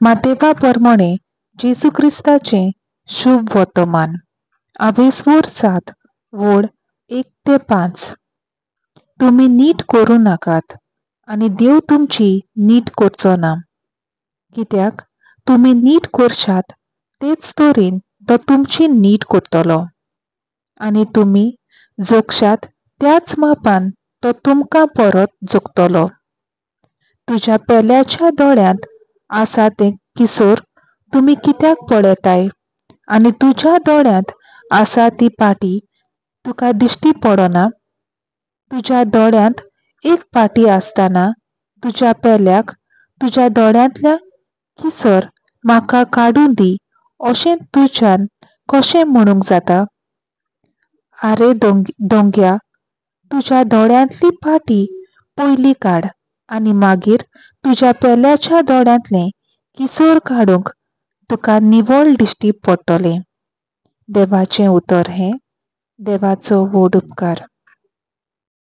मातेवा प्रमाणे जेजू क्रिस्ताचे शुभ वर्तमान अभेस्वर 7 वड 1 ते 5. तुम्ही नीट करू नाकात आणि देव तुमची नीट करचो ना. कित्याक तुम्ही नीट करशात तेच तरेन तो तुमची नीट करतलो आणि तुम्ही जगशात त्याच मापान तो तुमकां परत जगतलो. तुझ्या पेल्याच्या दोळ्यांत आसा ते किसोर तुम्ही कित्याक पळयताय आनी तुझ्या दोळ्यांत आसा ती पाटी तुका दिश्टी पडना. तुझ्या दोळ्यांत एक पाटी आसतना तुझ्या पेल्याक तुझ्या दोळ्यांतल्या किसर म्हाका काडून दी अशें तुज्यान कशें म्हणूंक जाता. आरे दोंग्या, तुझ्या दोळ्यांतली पाटी पयली काड आनी मागीर तुझ्या पेल्याच्या दोळ्यांतलें किसोर काडूंक तुका निवळ दिश्टी पडटलें. देवाचें उतर हें. देवाचो व्हड उपकार.